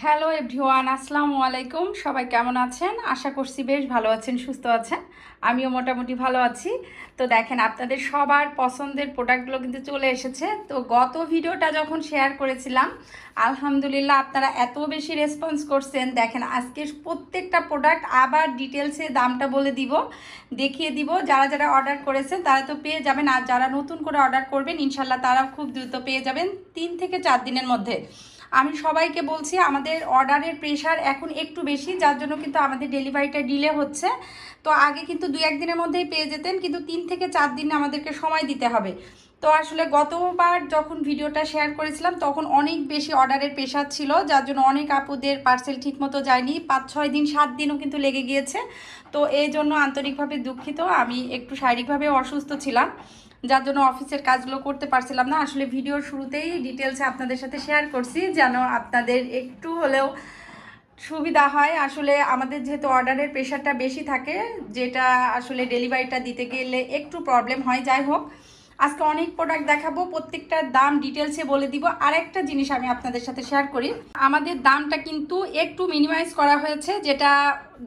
Hello everyone, আসসালামু আলাইকুম। সবাই কেমন আছেন? আশা করছি বেশ ভালো আছেন, সুস্থ আছেন। আমিও মোটামুটি ভালো আছি। তো দেখেন, আপনাদের সবার পছন্দের প্রোডাক্টগুলো কিন্তু চলে এসেছে। তো গত ভিডিওটা যখন শেয়ার করেছিলাম, আলহামদুলিল্লাহ আপনারা এত বেশি রেসপন্স করছেন। দেখেন, আজকে প্রত্যেকটা প্রোডাক্ট আবার ডিটেলসে দামটা বলে দিব, দেখিয়ে দিব। যারা যারা অর্ডার করেছেন তারা তো পেয়ে যাবেন, আর যারা নতুন করে অর্ডার করবেন ইনশাল্লাহ তারাও খুব দ্রুত পেয়ে যাবেন, 3 থেকে 4 দিনের মধ্যে। আমি সবাইকে বলছি, আমাদের অর্ডারের প্রেশার এখন একটু বেশি, যার জন্য কিন্তু আমাদের ডেলিভারিটা ডিলে হচ্ছে। তো আগে কিন্তু 2-1 দিনের মধ্যেই পেয়ে যেতেন, কিন্তু 3 থেকে 4 দিন আমাদেরকে সময় দিতে হবে। তো আসলে গতবার যখন ভিডিওটা শেয়ার করেছিলাম তখন অনেক বেশি অর্ডারের প্রেশার ছিল, যার জন্য অনেক আপুদের পার্সেল ঠিকমতো যায়নি, 5-6 দিন 7 দিনও কিন্তু লেগে গিয়েছে। তো এই জন্য আন্তরিকভাবে দুঃখিত। আমি একটু শারীরিকভাবে অসুস্থ ছিলাম, যার জন্য অফিসের কাজগুলো করতে পারছিলাম না। আসলে ভিডিওর শুরুতেই ডিটেলসে আপনাদের সাথে শেয়ার করছি যেন আপনাদের একটু হলেও সুবিধা হয়। আসলে আমাদের যেহেতু অর্ডারের প্রেশারটা বেশি থাকে, যেটা আসলে ডেলিভারিটা দিতে গেলে একটু প্রবলেম হয়। যাই হোক, আজকে অনেক প্রোডাক্ট দেখাবো, প্রত্যেকটার দাম ডিটেলসে বলে দিব। আরেকটা জিনিস আমি আপনাদের সাথে শেয়ার করি, আমাদের দামটা কিন্তু একটু মিনিমাইজ করা হয়েছে, যেটা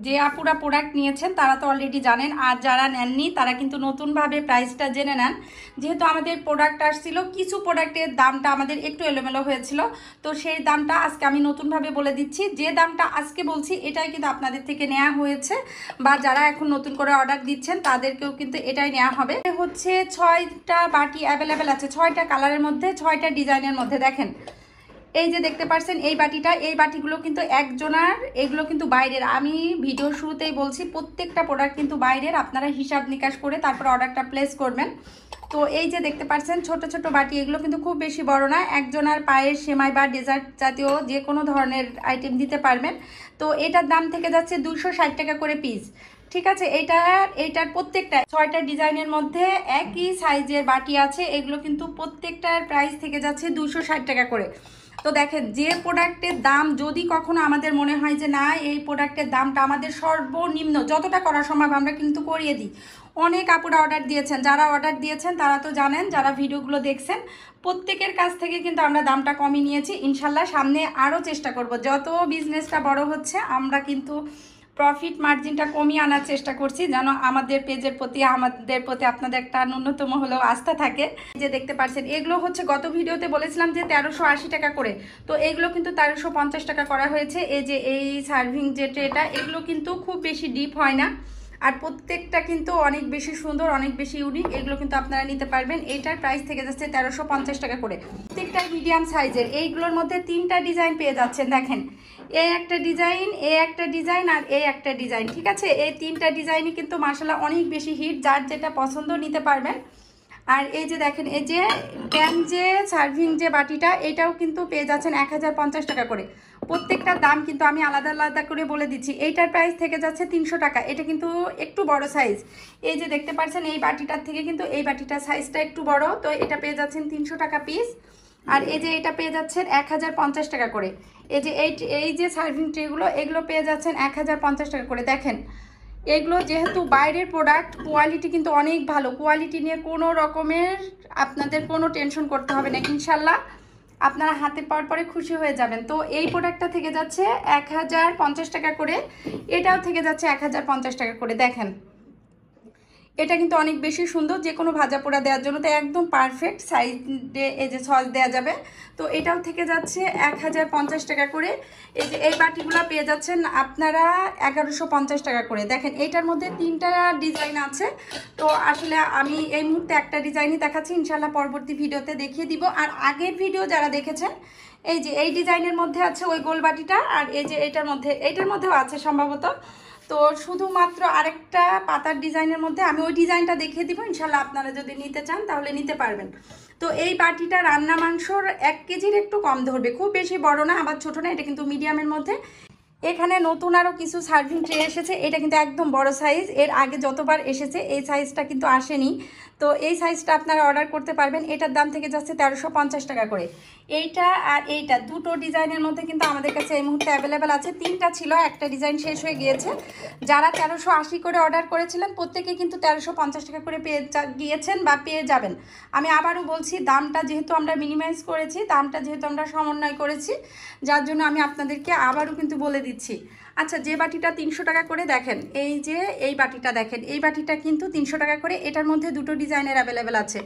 যে আপুরা প্রোডাক্ট নিয়েছেন তারা তো অলরেডি জানেন, আর যারা নেননি তারা কিন্তু নতুনভাবে প্রাইসটা জেনে নেন। যেহেতু আমাদের প্রোডাক্ট আসছিল, কিছু প্রোডাক্টের দামটা আমাদের একটু এলোমেলো হয়েছিল, তো সেই দামটা আজকে আমি নতুনভাবে বলে দিচ্ছি। যে দামটা আজকে বলছি এটাই কিন্তু আপনাদের থেকে নেওয়া হয়েছে, বা যারা এখন নতুন করে অর্ডার দিচ্ছেন তাদেরকেও কিন্তু এটাই নেওয়া হবে। হচ্ছে 6টা বাটি অ্যাভেলেবেল আছে, 6টা কালারের মধ্যে, 6টা ডিজাইনের মধ্যে। দেখেন, এই যে দেখতে পাচ্ছেন এই বাটিটা, এই বাটিগুলো কিন্তু একজনার, এগুলো কিন্তু বাইরের। আমি ভিডিওর শুরুতেই বলছি প্রত্যেকটা প্রোডাক্ট কিন্তু বাইরের, আপনারা হিসাব নিকাশ করে তারপর অর্ডারটা প্লেস করবেন। তো এই যে দেখতে পাচ্ছেন ছোট ছোট বাটি, এগুলো কিন্তু খুব বেশি বড় না, একজনার পায়ের সেমাই বা ডেজার্ট জাতীয় যে কোনো ধরনের আইটেম দিতে পারবেন। তো এটার দাম থেকে যাচ্ছে 260 টাকা করে পিস। ঠিক আছে, এইটার প্রত্যেকটা 6টা ডিজাইনের মধ্যে একই সাইজের বাটি আছে, এগুলো কিন্তু প্রত্যেকটার প্রাইস থেকে যাচ্ছে 260 টাকা করে। তো দেখেন, যে প্রোডাক্টের দাম যদি কখনো আমাদের মনে হয় যে না, এই প্রোডাক্টের দামটা আমাদের সর্বনিম্ন যতটা করা সম্ভব আমরা কিন্তু করিয়ে দিই। অনেক আপুরা অর্ডার দিয়েছেন, যারা অর্ডার দিয়েছেন তারা তো জানেন, যারা ভিডিওগুলো দেখছেন প্রত্যেকের কাছ থেকে কিন্তু আমরা দামটা কমিয়ে নিয়েছি। ইনশাল্লাহ সামনে আরও চেষ্টা করব, যত বিজনেসটা বড় হচ্ছে আমরা কিন্তু প্রফিট মার্জিনটা কমিয়ে আনার চেষ্টা করছি, যেন আমাদের পেজের প্রতি, আমাদের প্রতি আপনাদের একটা ন্যূনতম হলেও আস্থা থাকে। যে দেখতে পাচ্ছেন, এগুলো হচ্ছে গত ভিডিওতে বলেছিলাম যে 1380 টাকা করে, তো এগুলো কিন্তু 1350 টাকা করা হয়েছে। এই যে এই সার্ভিং যে ট্রেটা, এগুলো কিন্তু খুব বেশি ডিপ হয় না, আর প্রত্যেকটা কিন্তু অনেক বেশি সুন্দর, অনেক বেশি ইউনিক। এগুলো কিন্তু আপনারা নিতে পারবেন। এইটার প্রাইস থেকে যাচ্ছে 1350 টাকা করে। প্রত্যেকটা মিডিয়াম সাইজের, এইগুলোর মধ্যে 3টা ডিজাইন পেয়ে যাচ্ছেন। দেখেন, এই একটা ডিজাইন, এই একটা ডিজাইন, আর এই একটা ডিজাইন। ঠিক আছে, এই 3টা ডিজাইনই কিন্তু মাশাআল্লাহ অনেক বেশি হিট, যার যেটা পছন্দ নিতে পারবেন। আর এই যে দেখেন, এই যে প্যান যে সার্ভিং যে বাটিটা, এটাও কিন্তু পেয়ে যাচ্ছেন 1050 টাকা করে। প্রত্যেকটার দাম কিন্তু আমি আলাদা আলাদা করে বলে দিচ্ছি। এইটার প্রাইস থেকে যাচ্ছে 300 টাকা, এটা কিন্তু একটু বড় সাইজ। এই যে দেখতে পাচ্ছেন, এই বাটিটার থেকে কিন্তু এই বাটিটার সাইজটা একটু বড়, তো এটা পেয়ে যাচ্ছেন 300 টাকা পিস। আর এই যে এটা পেয়ে যাচ্ছেন 1050 টাকা করে। এই যে এই যে সার্ভিং ট্রেগুলো, এগুলো পেয়ে যাচ্ছেন 1050 টাকা করে। দেখেন, এগুলো যেহেতু বাইরের প্রোডাক্ট, কোয়ালিটি কিন্তু অনেক ভালো, কোয়ালিটি নিয়ে কোনো রকমের আপনাদের কোনো টেনশন করতে হবে না। ইনশাল্লাহ আপনারা হাতে পাওয়ার পরে খুশি হয়ে যাবেন। তো এই প্রোডাক্টটা থেকে যাচ্ছে 1050 টাকা করে, এটাও থেকে যাচ্ছে 1050 টাকা করে। দেখেন, এটা কিন্তু অনেক বেশি সুন্দর, যে কোনো ভাজা পোড়া দেওয়ার জন্য তো একদম পারফেক্ট সাইডে এই যে সস দেওয়া যাবে। তো এটাও থেকে যাচ্ছে 1050 টাকা করে। এই যে এই বাটিগুলো পেয়ে যাচ্ছেন আপনারা 1150 টাকা করে। দেখেন, এইটার মধ্যে 3টা ডিজাইন আছে, তো আসলে আমি এই মুহূর্তে একটা ডিজাইনই দেখাচ্ছি, ইনশাল্লাহ পরবর্তী ভিডিওতে দেখিয়ে দিব। আর আগের ভিডিও যারা দেখেছেন, এই যে এই ডিজাইনের মধ্যে আছে ওই গোল বাটিটা, আর এই যে এইটার মধ্যেও আছে সম্ভবত। তো শুধুমাত্র আরেকটা পাতার ডিজাইনের মধ্যে আমি ওই ডিজাইনটা দেখিয়ে দিব, ইনশাল্লাহ আপনারা যদি নিতে চান তাহলে নিতে পারবেন। তো এই বাটিটা রান্না মাংসর 1 কেজির একটু কম ধরবে, খুব বেশি বড় না আবার ছোট না, এটা কিন্তু মিডিয়ামের মধ্যে। এখানে নতুন আরও কিছু সার্ভিং ট্রে এসেছে, এটা কিন্তু একদম বড় সাইজ, এর আগে যতবার এসেছে এই সাইজটা কিন্তু আসেনি। তো এই সাইজটা আপনারা অর্ডার করতে পারবেন। এটার দাম থেকে যাচ্ছে 1350 টাকা করে। এইটা আর এইটা দুটো ডিজাইনের মধ্যে কিন্তু আমাদের কাছে এই মুহূর্তে অ্যাভেলেবেল আছে। 3টা ছিল, একটা ডিজাইন শেষ হয়ে গিয়েছে। যারা 1380 করে অর্ডার করেছিলেন প্রত্যেকে কিন্তু 1350 টাকা করে পেয়ে গিয়েছেন বা পেয়ে যাবেন। আমি আবারও বলছি, দামটা যেহেতু আমরা মিনিমাইজ করেছি, দামটা যেহেতু আমরা সমন্বয় করেছি, যার জন্য আমি আপনাদেরকে আবারও কিন্তু বলে দিচ্ছি। আচ্ছা, যে বাটিটা 300 টাকা করে, দেখেন এই যে এই বাটিটা দেখেন, এই বাটিটা কিন্তু 300 টাকা করে। এটার মধ্যে দুটো ডিজাইনের অ্যাভেলেবেল আছে।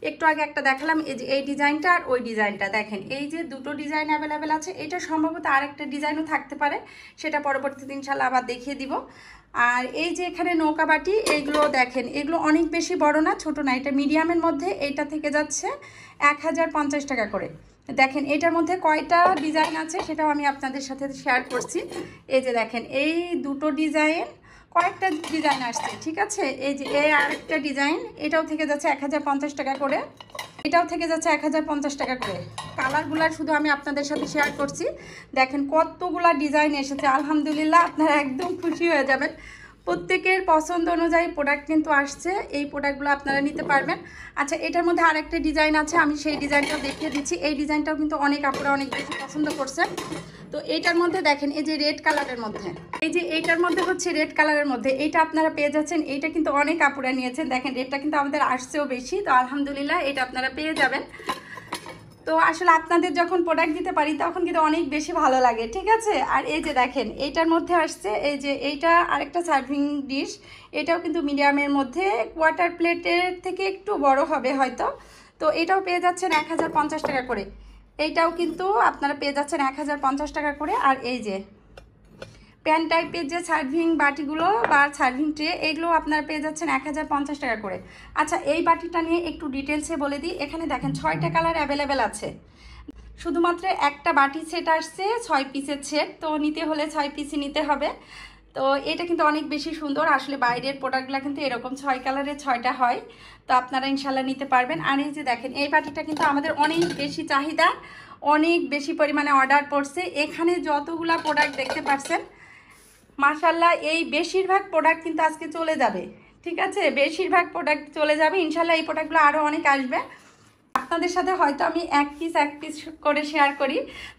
একটু আগে একটা দেখালাম, এই যে এই ডিজাইনটা আর ওই ডিজাইনটা, দেখেন এই যে দুটো ডিজাইন অ্যাভেলেবেল আছে। এটা সম্ভবত আরেকটা ডিজাইনও থাকতে পারে, সেটা পরবর্তীতে ইনশাল্লাহ আবার দেখিয়ে দিব। আর এই যে এখানে নৌকা বাটি, এইগুলো দেখেন, এগুলো অনেক বেশি বড় না, ছোট না, এটা মিডিয়ামের মধ্যে। এইটা থেকে যাচ্ছে 1050 টাকা করে। দেখেন এটার মধ্যে কয়টা ডিজাইন আছে সেটাও আমি আপনাদের সাথে শেয়ার করছি। এই যে দেখেন এই দুটো ডিজাইন, কয়েকটা ডিজাইন আসছে, ঠিক আছে। এই যে এই আরেকটা ডিজাইন, এটাও থেকে যাচ্ছে 1050 টাকা করে, এটাও থেকে যাচ্ছে 1050 টাকা করে। কালারগুলা শুধু আমি আপনাদের সাথে শেয়ার করছি। দেখেন কতগুলা ডিজাইন এসেছে, আলহামদুলিল্লাহ আপনারা একদম খুশি হয়ে যাবেন। প্রত্যেকের পছন্দ অনুযায়ী প্রোডাক্ট কিন্তু আসছে, এই প্রোডাক্টগুলো আপনারা নিতে পারবেন। আচ্ছা, এটার মধ্যে আরেকটা ডিজাইন আছে, আমি সেই ডিজাইনটাও দেখিয়ে দিচ্ছি। এই ডিজাইনটাও কিন্তু অনেক আপুরা অনেক বেশি পছন্দ করছেন। তো এইটার মধ্যে দেখেন এই যে রেড কালারের মধ্যে, এই যে এইটার মধ্যে হচ্ছে রেড কালারের মধ্যে, এইটা আপনারা পেয়ে যাচ্ছেন। এইটা কিন্তু অনেক আপুরা নিয়েছেন, দেখেন রেডটা কিন্তু আমাদের আসছেও বেশি। তো আলহামদুলিল্লাহ এটা আপনারা পেয়ে যাবেন। তো আসলে আপনাদের যখন প্রোডাক্ট দিতে পারি তখন কিন্তু অনেক বেশি ভালো লাগে, ঠিক আছে। আর এই যে দেখেন এইটার মধ্যে আসছে, এই যে এইটা আরেকটা সার্ভিং ডিশ, এটাও কিন্তু মিডিয়ামের মধ্যে, কোয়ার্টার প্লেটের থেকে একটু বড় হবে হয়তো। তো এটাও পেয়ে যাচ্ছেন 1050 টাকা করে। এইটাও কিন্তু আপনারা পেয়ে যাচ্ছেন 1050 টাকা করে। আর এই যে প্যান টাইপের যে সার্ভিং বাটিগুলো বা সার্ভিং ট্রে, এগুলো আপনারা পেয়ে যাচ্ছেন 1050 টাকা করে। আচ্ছা, এই বাটিটা নিয়ে একটু ডিটেলসে বলে দিই। এখানে দেখেন 6টা কালার অ্যাভেলেবেল আছে। শুধুমাত্র একটা বাটি সেট আসছে 6 পিসের সেট, তো নিতে হলে 6 পিসই নিতে হবে। তো এটা কিন্তু অনেক বেশি সুন্দর, আসলে বাইরের প্রোডাক্টগুলো কিন্তু এরকম 6 কালারের 6টা হয়। তো আপনারা ইনশাল্লাহ নিতে পারবেন। আর এই যে দেখেন এই বাটিটা কিন্তু আমাদের অনেক বেশি চাহিদা, অনেক বেশি পরিমাণে অর্ডার পড়ছে। এখানে যতগুলা প্রোডাক্ট দেখতে পাচ্ছেন মাশাআল্লাহ, এই বেশিরভাগ প্রোডাক্ট কিন্তু আজকে চলে যাবে, ঠিক আছে। বেশিরভাগ প্রোডাক্ট চলে যাবে ইনশাল্লাহ। এই প্রোডাক্টগুলো আরও অনেক আসবে। আপনাদের সাথে হয়তো আমি এক পিস করে শেয়ার করি,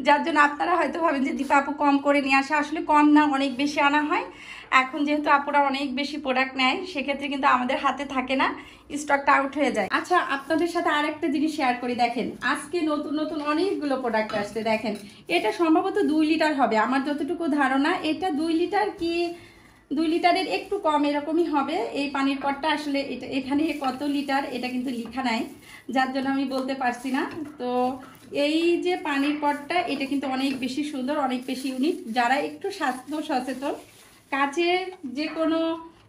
যার জন্য আপনারা হয়তো ভাবেন যে দীপা আপু কম করে নিয়ে আসে। আসলে কম না, অনেক বেশি আনা হয়। এখন যেহেতু আপুরা অনেক বেশি প্রোডাক্ট নেয়, সেক্ষেত্রে কিন্তু আমাদের হাতে থাকে না, স্টকটা আউট হয়ে যায়। আচ্ছা, আপনাদের সাথে আরেকটা জিনিস শেয়ার করি। দেখেন আজকে নতুন নতুন অনেকগুলো প্রোডাক্ট আসছে। দেখেন এটা সম্ভবত 2 লিটার হবে, আমার যতটুকু ধারণা। এটা 2 লিটার কি 2 লিটারের একটু কম এরকমই হবে। এই পানির পটটা আসলে এটা এখানে কত লিটার এটা কিন্তু লেখা নাই, যার জন্য আমি বলতে পারছি না। তো এই যে পানির পটটা, এটা কিন্তু অনেক বেশি সুন্দর, অনেক বেশি ইউনিক। যারা একটু স্বাস্থ্য সচেতন, কাচের যে কোনো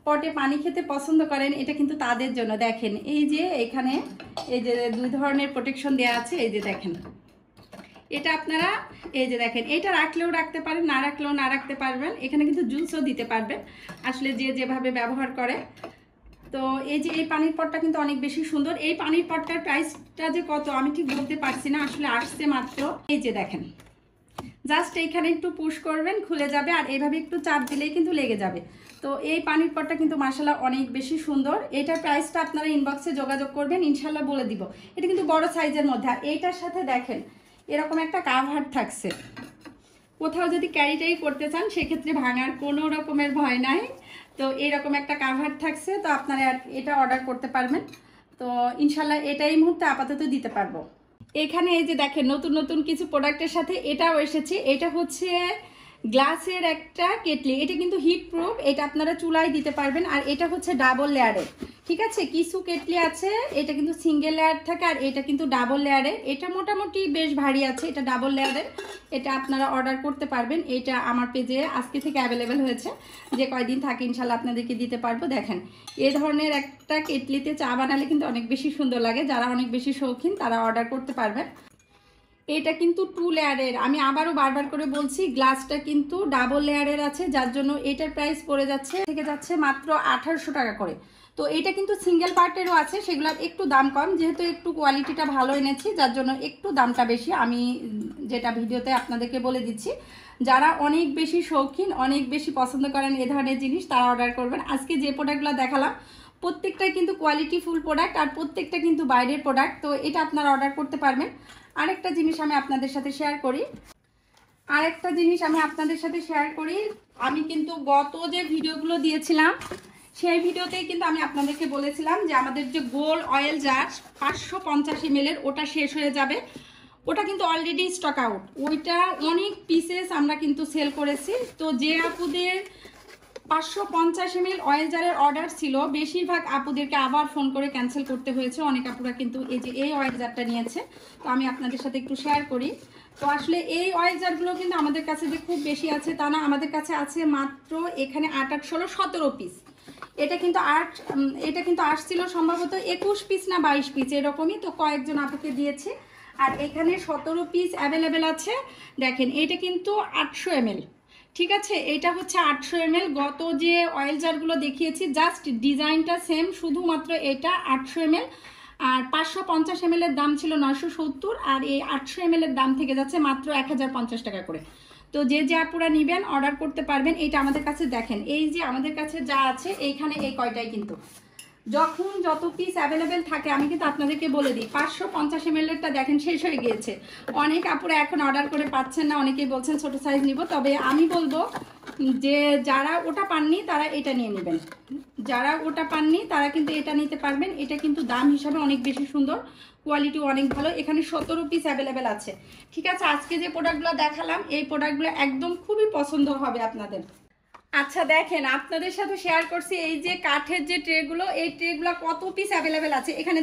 পটে পানি খেতে পছন্দ করেন, এটা কিন্তু তাদের জন্য। দেখেন এই যে এখানে এই যে 2 ধরনের প্রোটেকশন দেওয়া আছে। এই যে দেখেন এটা আপনারা এই যে দেখেন, এটা রাখলেও রাখতে পারেন, না রাখলেও না রাখতে পারবেন। এখানে কিন্তু জুসও দিতে পারবেন, আসলে যে যেভাবে ব্যবহার করে। তো এই যে এই পানির পটটা কিন্তু অনেক বেশি সুন্দর। এই পানির পটটার প্রাইসটা যে কত আমি ঠিক বলতে পারছি না, আসলে আসছে মাত্র। এই যে দেখেন, জাস্ট এইখানে একটু পুশ করবেন, খুলে যাবে, আর এইভাবে একটু চাপ দিলেই কিন্তু লেগে যাবে। তো এই পানির পটটা কিন্তু মাশাআল্লাহ অনেক বেশি সুন্দর। এটার প্রাইসটা আপনারা ইনবক্সে যোগাযোগ করবেন, ইনশাল্লাহ বলে দিব। এটা কিন্তু বড় সাইজের মধ্যে। আর এইটার সাথে দেখেন এরকম একটা কাভার থাকছে, কোথাও যদি ক্যারি করতে চান সেক্ষেত্রে ভাঙার কোনো রকমের ভয় নাই। তো এইরকম একটা কাভার থাকছে, তো আপনারা এটা অর্ডার করতে পারবেন। তো ইনশাল্লাহ এটা এই মুহূর্তে আপাতত দিতে পারবো। এখানে এই যে দেখেন নতুন নতুন কিছু প্রোডাক্টের সাথে এটাও এসেছে। এটা হচ্ছে গ্লাসের একটা কেটলি, এটা কিন্তু হিট প্রুফ, এটা আপনারা চুলায় দিতে পারবেন। আর এটা হচ্ছে ডাবল লেয়ারের, ঠিক আছে। কিছু কেটলি আছে এটা কিন্তু সিঙ্গেল লেয়ার থাকে, আর এটা কিন্তু ডাবল লেয়ারের। এটা মোটামুটি বেশ ভারী আছে, এটা ডাবল লেয়ারের। এটা আপনারা অর্ডার করতে পারবেন। এটা আমার পেজে আজকে থেকে অ্যাভেলেবেল হয়েছে, যে কয়দিন থাকে ইনশাল্লাহ আপনাদেরকে দিতে পারবো। দেখেন এই ধরনের একটা কেটলিতে চা বানালে কিন্তু অনেক বেশি সুন্দর লাগে। যারা অনেক বেশি শৌখিন তারা অর্ডার করতে পারবেন। এটা কিন্তু 2 লেয়ারের, আমি আবারও বারবার করে বলছি, গ্লাসটা কিন্তু ডাবল লেয়ারের আছে, যার জন্য এটার প্রাইস পড়ে যাচ্ছে মাত্র 1800 টাকা করে। তো এটা কিন্তু সিঙ্গেল পার্টেরও আছে, সেগুলোর একটু দাম কম, যেহেতু একটু কোয়ালিটিটা ভালো এনেছি, যার জন্য একটু দামটা বেশি। আমি যেটা ভিডিওতে আপনাদেরকে বলে দিচ্ছি, যারা অনেক বেশি শৌখিন, অনেক বেশি পছন্দ করেন এ ধরনের জিনিস, তারা অর্ডার করবেন। আজকে যে প্রোডাক্টগুলো দেখালাম প্রত্যেকটাই কিন্তু কোয়ালিটিফুল প্রোডাক্ট আর প্রত্যেকটা কিন্তু বাইরের প্রোডাক্ট। তো এটা আপনারা অর্ডার করতে পারবেন। আরেকটা জিনিস আমি আপনাদের সাথে শেয়ার করি, আমি কিন্তু গত যে ভিডিওগুলো দিয়েছিলাম সেই ভিডিওতেই কিন্তু আমি আপনাদেরকে বলেছিলাম যে আমাদের যে গোল অয়েল জার 550 ml ওটা শেষ হয়ে যাবে। ওটা কিন্তু অলরেডি স্টক আউট, ওইটা অনেক পিসেস আমরা কিন্তু সেল করেছি। তো যে আপুদের 550 ml অয়েল জারের অর্ডার ছিল, বেশিরভাগ আপুদেরকে আবার ফোন করে ক্যান্সেল করতে হয়েছে। অনেক আপুরা কিন্তু এই অয়েল জারটা নিয়েছে। তো আমি আপনাদের সাথে একটু শেয়ার করি। তো আসলে এই অয়েল জারগুলো কিন্তু আমাদের কাছে যে খুব বেশি আছে তা না, আমাদের কাছে আছে মাত্র এখানে 8, 8, 16, 17 পিস। এটা কিন্তু আসছিল সম্ভবত 21 পিস না 22 পিস এরকমই। তো কয়েকজন আপুকে দিয়েছি। আর এখানে 17 পিস অ্যাভেলেবেল আছে। দেখেন এটা কিন্তু 800 ml, ঠিক আছে, এটা হচ্ছে 800 ml। গত যে অয়েল জারগুলো দেখিয়েছি জাস্ট ডিজাইনটা সেম, শুধুমাত্র এটা 800 ml। আর 550 ml এর দাম ছিল 970, আর এই 800 ml এর দাম থেকে যাচ্ছে মাত্র 1050 টাকা করে। তো যে আপুরা নেবেন অর্ডার করতে পারবেন। এইটা আমাদের কাছে দেখেন, এই যে আমাদের কাছে যা আছে এইখানে এই কয়টাই কিন্তু যখন যত পিস অ্যাভেলেবেল থাকে আমি কিন্তু আপনাদেরকে বলে দিই। 550 ml এরটা দেখেন শেষ হয়ে গিয়েছে। অনেক আপুরা এখন অর্ডার করে পাচ্ছেন না, অনেকেই বলছেন ছোট সাইজ নিব। তবে আমি বলবো যে যারা ওটা পাননি তারা এটা নিয়ে নেবেন, যারা ওটা পাননি তারা কিন্তু এটা নিতে পারবেন। এটা কিন্তু দাম হিসাবে অনেক বেশি সুন্দর, কোয়ালিটি অনেক ভালো। এখানে 17 পিস অ্যাভেলেবেল আছে, ঠিক আছে। আজকে যে প্রোডাক্টগুলো দেখালাম এই প্রোডাক্টগুলো একদম খুবই পছন্দ হবে আপনাদের। আচ্ছা দেখেন, আপনাদের সাথে শেয়ার করছি এই যে কাঠের যে ট্রেগুলো, এই ট্রেগুলো কত পিস অ্যাভেলেবেল আছে এখানে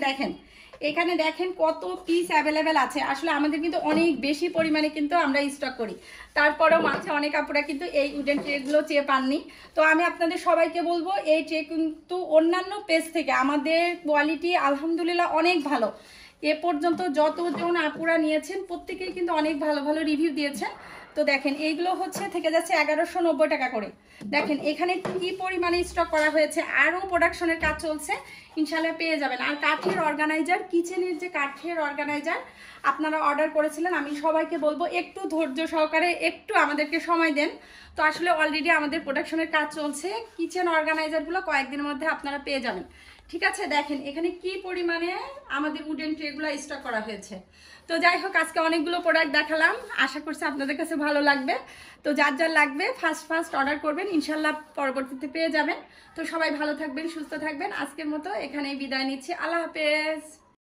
দেখেন কত পিস অ্যাভেলেবেল আছে। আসলে আমাদের কিন্তু অনেক বেশি পরিমাণে কিন্তু আমরা স্টক করি, তারপরেও মাঝে অনেক আপুরা কিন্তু এই উডেন ট্রেগুলো চেয়ে পাননি। তো আমি আপনাদের সবাইকে বলবো এই ট্রে কিন্তু অন্যান্য পেজ থেকে আমাদের কোয়ালিটি আলহামদুলিল্লাহ অনেক ভালো। এ পর্যন্ত যতজন আপুরা নিয়েছেন প্রত্যেকেই কিন্তু অনেক ভালো ভালো রিভিউ দিয়েছেন। তো দেখেন এইগুলো হচ্ছে থেকে যাচ্ছে 1190 টাকা করে। দেখেন এখানে কি পরিমাণে স্টক করা হয়েছে, আরও প্রোডাকশনের কাজ চলছে, ইনশাল্লাহ পেয়ে যাবেন। আর কাঠের অর্গানাইজার, কিচেনের যে কাঠের অর্গানাইজার আপনারা অর্ডার করেছিলেন, আমি সবাইকে বলবো একটু ধৈর্য সহকারে একটু আমাদেরকে সময় দেন। তো আসলে অলরেডি আমাদের প্রোডাকশনের কাজ চলছে, কিচেন অর্গানাইজারগুলো কয়েকদিনের মধ্যে আপনারা পেয়ে যাবেন, ঠিক আছে। দেখেন এখানে কি পরিমাণে আমাদের উডেন ট্রেগুলো স্টক করা হয়েছে। তো যাই হোক, আজকে অনেকগুলো প্রোডাক্ট দেখালাম, আশা করছি আপনাদের কাছে ভালো লাগবে। তো যার যার লাগবে ফার্স্ট অর্ডার করবেন, ইনশাল্লাহ পরবর্তীতে পেয়ে যাবেন। তো সবাই ভালো থাকবেন, সুস্থ থাকবেন। আজকের মতো এখানেই বিদায় নিচ্ছি, আল্লাহ হাফেজ।